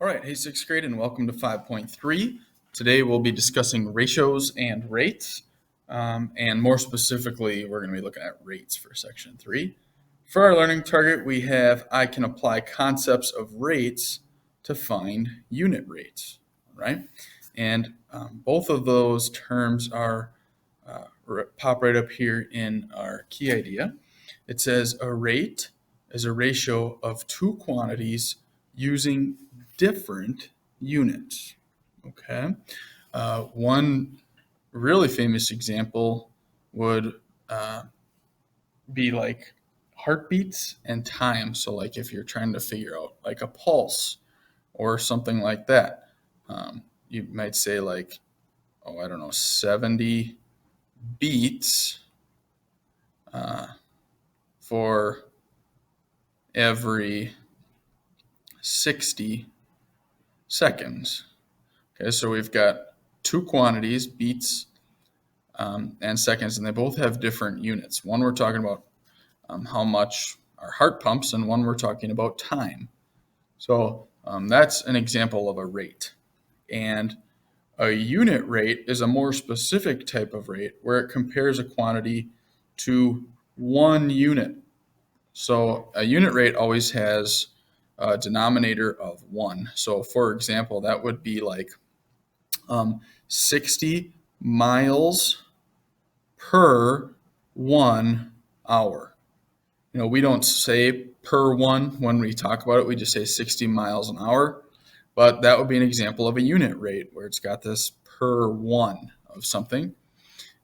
All right, hey, sixth grade, and welcome to 5.3. Today we'll be discussing ratios and rates, and more specifically, we're going to be looking at rates for section 3. For our learning target, we have I can apply concepts of rates to find unit rates, right? And both of those terms are pop right up here in our key idea. It says a rate is a ratio of two quantities using different units. Okay. One really famous example would be like heartbeats and time. So, like if you're trying to figure out like a pulse or something like that, you might say like, oh, I don't know, 70 beats for every 60 seconds. Okay, so we've got two quantities, beats and seconds, and they both have different units. One we're talking about how much our heart pumps, and one we're talking about time. So that's an example of a rate. And a unit rate is a more specific type of rate where it compares a quantity to one unit. So a unit rate always has a denominator of 1. So for example, that would be like 60 miles per 1 hour. You know, we don't say per one when we talk about it. We just say 60 miles an hour. But that would be an example of a unit rate where it's got this per one of something.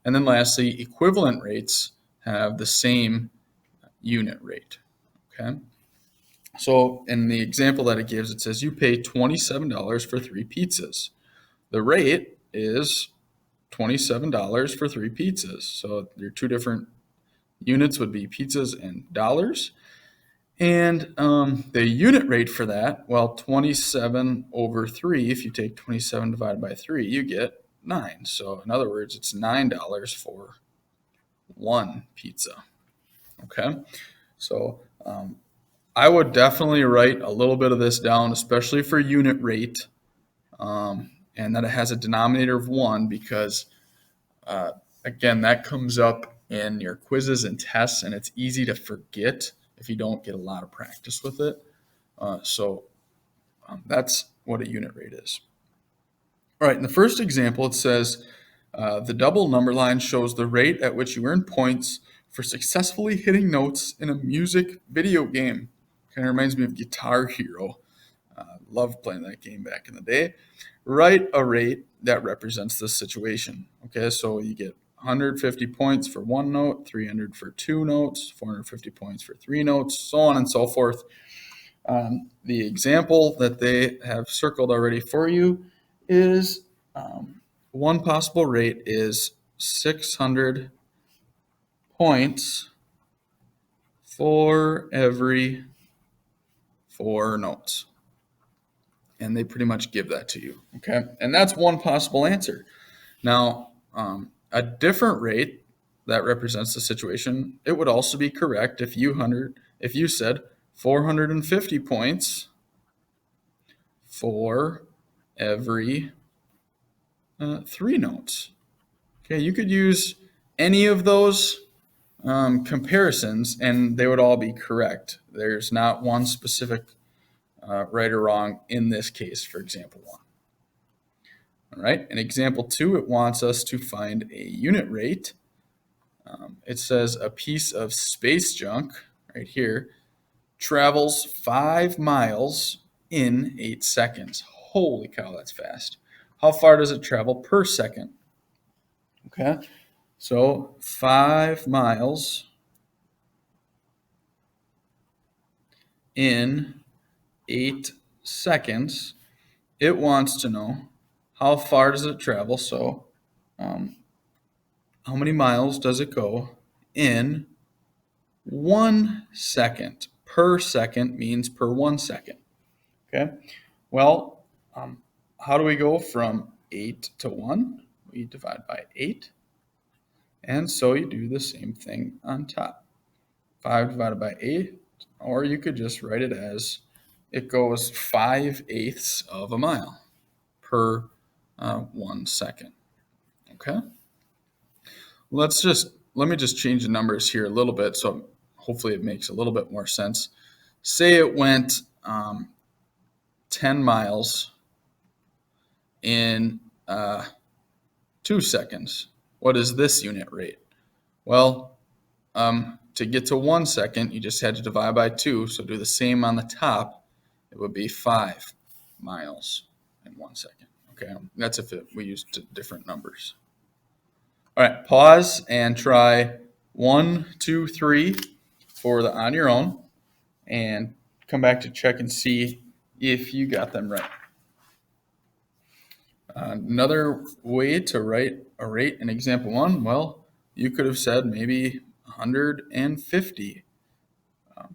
And then lastly, equivalent rates have the same unit rate. Okay. So in the example that it gives, it says you pay $27 for 3 pizzas. The rate is $27 for 3 pizzas. So your two different units would be pizzas and dollars. And the unit rate for that, well, 27 over 3, if you take 27 divided by 3, you get 9. So in other words, it's $9 for 1 pizza. Okay. So I would definitely write a little bit of this down, especially for unit rate, and that it has a denominator of 1 because, again, that comes up in your quizzes and tests, and it's easy to forget if you don't get a lot of practice with it. So that's what a unit rate is. All right, in the first example, it says the double number line shows the rate at which you earn points for successfully hitting notes in a music video game. Kind of reminds me of Guitar Hero. Loved playing that game back in the day. Write a rate that represents this situation. Okay, so you get 150 points for one note, 300 for two notes, 450 points for three notes, so on and so forth. The example that they have circled already for you is one possible rate is 600 points for every 4 notes. And they pretty much give that to you, okay? And that's one possible answer. Now, a different rate that represents the situation, it would also be correct if you said 450 points for every 3 notes. Okay, you could use any of those comparisons and they would all be correct. There's not one specific right or wrong in this case for example 1. All right, in example 2, it wants us to find a unit rate. It says a piece of space junk right here travels 5 miles in 8 seconds. Holy cow, that's fast. How far does it travel per second? Okay, so 5 miles in 8 seconds. It wants to know how far does it travel. So how many miles does it go in 1 second? Per second means per 1 second. Okay, well, how do we go from 8 to 1? We divide by 8. And so you do the same thing on top. 5 divided by 8, or you could just write it as it goes 5/8 of a mile per 1 second. Okay. Let me just change the numbers here a little bit, so hopefully it makes a little bit more sense. Say it went 10 miles in 2 seconds. What is this unit rate? Well, to get to 1 second, you just had to divide by 2. So do the same on the top. It would be 5 miles in 1 second. Okay, that's if we used different numbers. All right, pause and try 1, 2, 3 for the on your own, and come back to check and see if you got them right. Another way to write a rate in example 1, well, you could have said maybe 150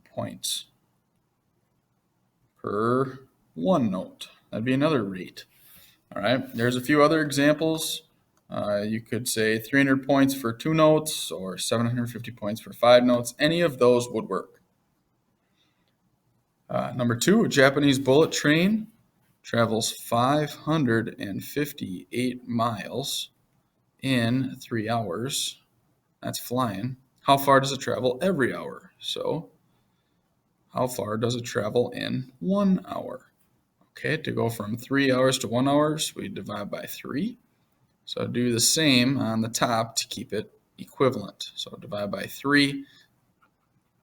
points per 1 note. That'd be another rate. All right, there's a few other examples. You could say 300 points for 2 notes or 750 points for 5 notes. Any of those would work. Number 2, a Japanese bullet train travels 558 miles in 3 hours. That's flying. How far does it travel every hour? So how far does it travel in 1 hour? Okay, to go from 3 hours to 1 hour, we divide by 3. So do the same on the top to keep it equivalent. So divide by 3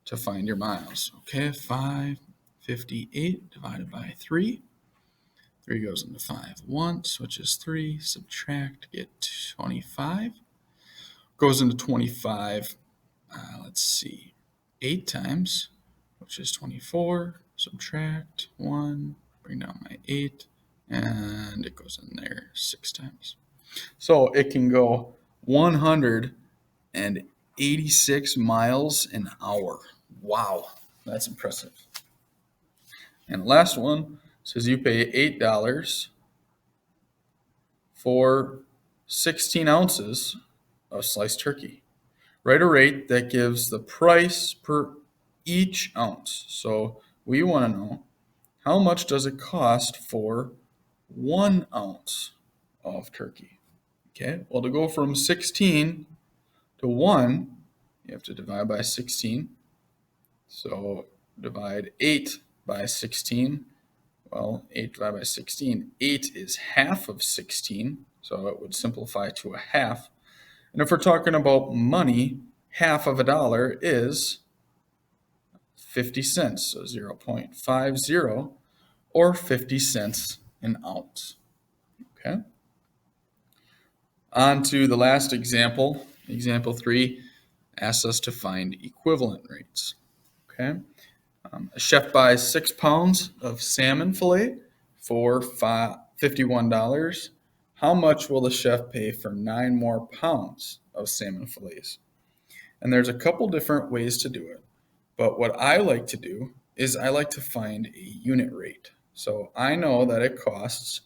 to find your miles. Okay, 558 divided by 3. 3 goes into 5 once, which is 3. Subtract, get 25. Goes into 25, let's see, 8 times, which is 24. Subtract 1, bring down my 8, and it goes in there 6 times. So it can go 186 miles an hour. Wow, that's impressive. And the last one says you pay $8 for 16 ounces of sliced turkey. Write a rate that gives the price per each ounce. So we want to know, how much does it cost for 1 ounce of turkey? Okay, well, to go from 16 to 1, you have to divide by 16. So divide 8 by 16. Well, 8 divided by 16. 8 is half of 16, so it would simplify to a half. And if we're talking about money, half of a dollar is 50 cents, so 0.50 or 50 cents an ounce. Okay. On to the last example. Example 3 asks us to find equivalent rates. Okay. A chef buys 6 pounds of salmon fillet for $51. How much will the chef pay for 9 more pounds of salmon fillets? And there's a couple different ways to do it. But what I like to do is I like to find a unit rate. So I know that it costs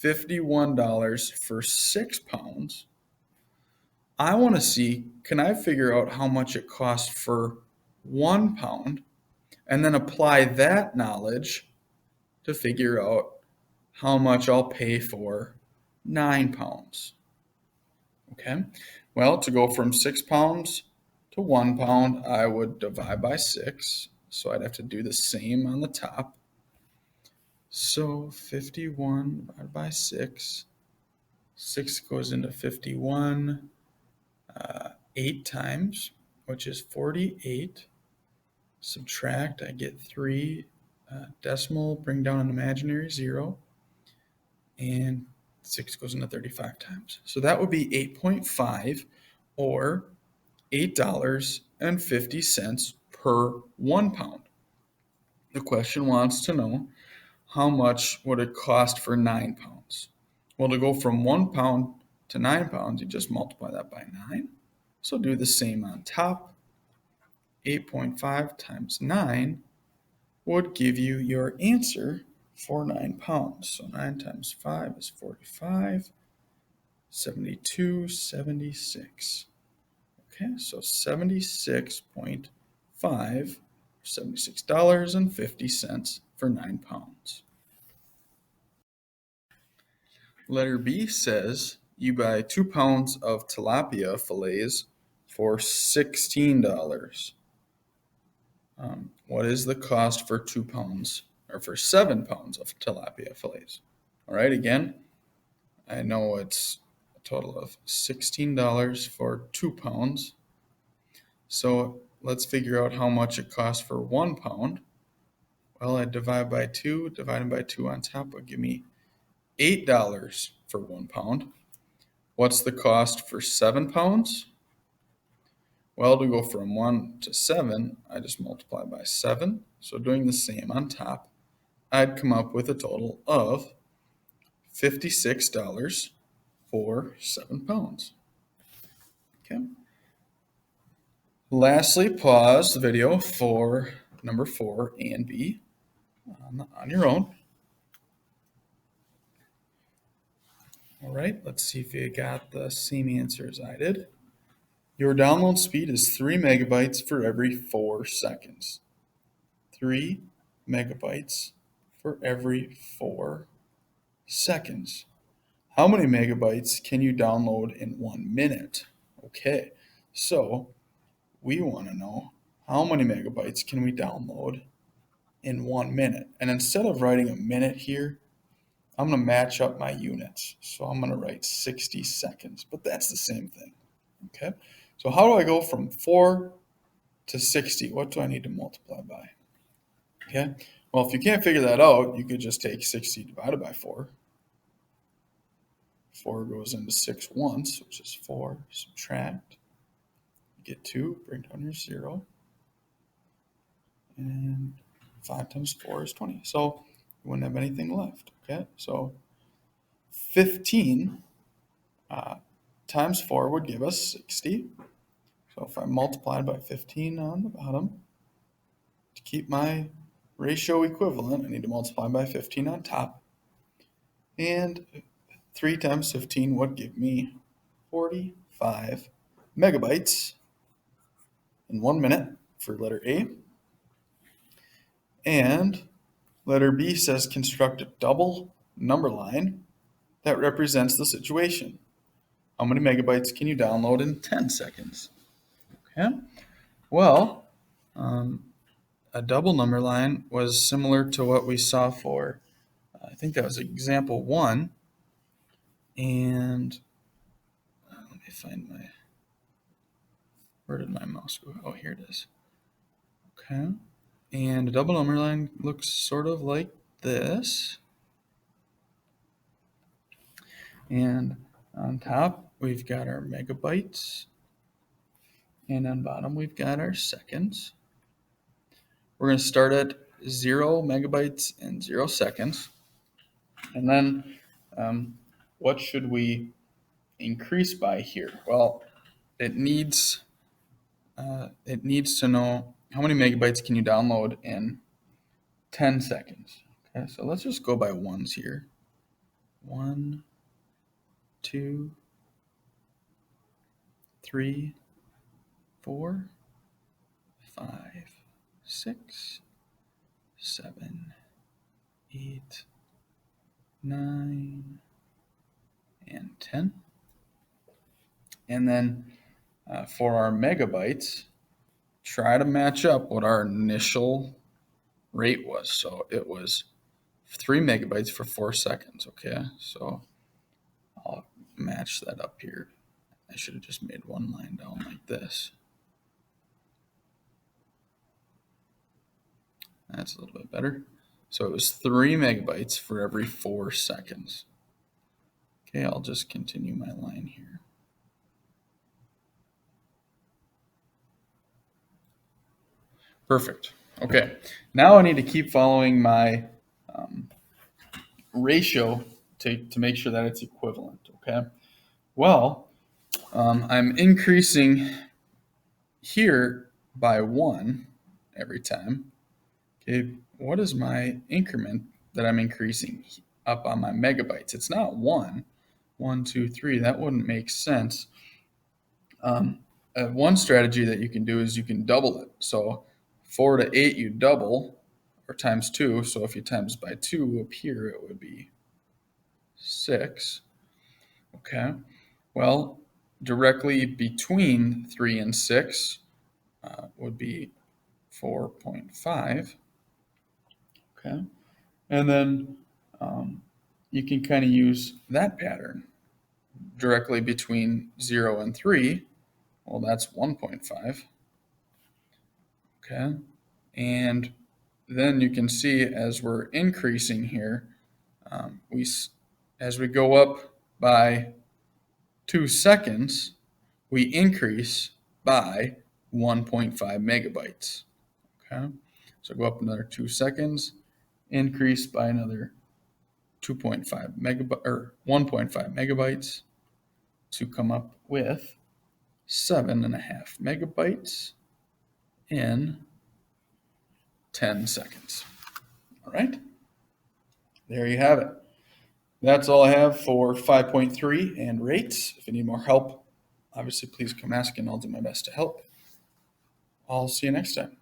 $51 for 6 pounds. I want to see, can I figure out how much it costs for 1 pound and then apply that knowledge to figure out how much I'll pay for 9 pounds. Okay, well, to go from 6 pounds to 1 pound, I would divide by 6. So I'd have to do the same on the top. So 51 divided by 6. 6 goes into 51 8 times, which is 48. Subtract, I get 3 decimal, bring down an imaginary 0. And 6 goes into 35 times. So that would be 8.5 or $8.50 per 1 pound. The question wants to know, how much would it cost for 9 pounds? Well, to go from 1 pound to 9 pounds, you just multiply that by 9. So do the same on top. 8.5 times 9 would give you your answer for 9 pounds. So 9 times 5 is 45. 72, 76. Okay, so 76.5, $76.50 for 9 pounds. Letter B says you buy 2 pounds of tilapia fillets for $16. What is the cost for 2 pounds or for 7 pounds of tilapia fillets? All right, again, I know it's a total of $16 for 2 pounds. So let's figure out how much it costs for 1 pound. Well, I divide by 2, divided by 2 on top would give me $8 for 1 pound. What's the cost for 7 pounds? Well, to go from 1 to 7, I just multiply by 7. So doing the same on top, I'd come up with a total of $56 for 7 pounds. Okay. Lastly, pause the video for number 4 and B on your own. All right, let's see if you got the same answer as I did. Your download speed is 3 megabytes for every 4 seconds. 3 megabytes for every 4 seconds. How many megabytes can you download in 1 minute? Okay, so we want to know how many megabytes can we download in 1 minute. And instead of writing a minute here, I'm going to match up my units. So I'm going to write 60 seconds, but that's the same thing. Okay, so how do I go from 4 to 60? What do I need to multiply by? Okay, well, if you can't figure that out, you could just take 60 divided by 4. 4 goes into 6 once, which is 4. Subtract. Get 2, bring down your 0. And 5 times 4 is 20. So you wouldn't have anything left. Okay, so 15 times 4 would give us 60. So if I multiply by 15 on the bottom, to keep my ratio equivalent, I need to multiply by 15 on top. And 3 times 15 would give me 45 megabytes in 1 minute for letter A. And letter B says construct a double number line that represents the situation. How many megabytes can you download in 10 seconds? Okay, well, a double number line was similar to what we saw for, I think that was example 1. And let me find where did my mouse go? Oh, here it is. Okay, and a double number line looks sort of like this. And on top, we've got our megabytes. And on bottom, we've got our seconds. We're going to start at 0 megabytes and 0 seconds. And then what should we increase by here? Well, it needs to know how many megabytes can you download in 10 seconds. Okay, so let's just go by ones here. 1, 2, 3, 4, 5, 6, 7, 8, 9, and 10. And then for our megabytes, try to match up what our initial rate was. So it was 3 megabytes for 4 seconds. Okay, so I'll match that up here. I should have just made one line down like this. That's a little bit better. So it was 3 megabytes for every 4 seconds. Okay, I'll just continue my line here. Perfect. Okay, now I need to keep following my ratio to make sure that it's equivalent. Okay, well, I'm increasing here by 1 every time. Okay, what is my increment that I'm increasing up on my megabytes? It's not 1, 1, 2, 3. That wouldn't make sense. One strategy that you can do is you can double it. So 4 to 8, you double. or times 2. So if you times by 2 up here, it would be 6. Okay. Well, directly between 3 and 6 would be 4.5. Okay. And then you can kind of use that pattern. Directly between 0 and 3, well, that's 1.5. Okay. And then you can see as we're increasing here, as we go up by 2 seconds, we increase by 1.5 megabytes. Okay. So go up another 2 seconds, increase by another 2.5 megabyte or 1.5 megabytes to come up with 7.5 megabytes in 10 seconds. All right, there you have it. That's all I have for 5.3 and rates. If you need more help, obviously please come ask and I'll do my best to help. I'll see you next time.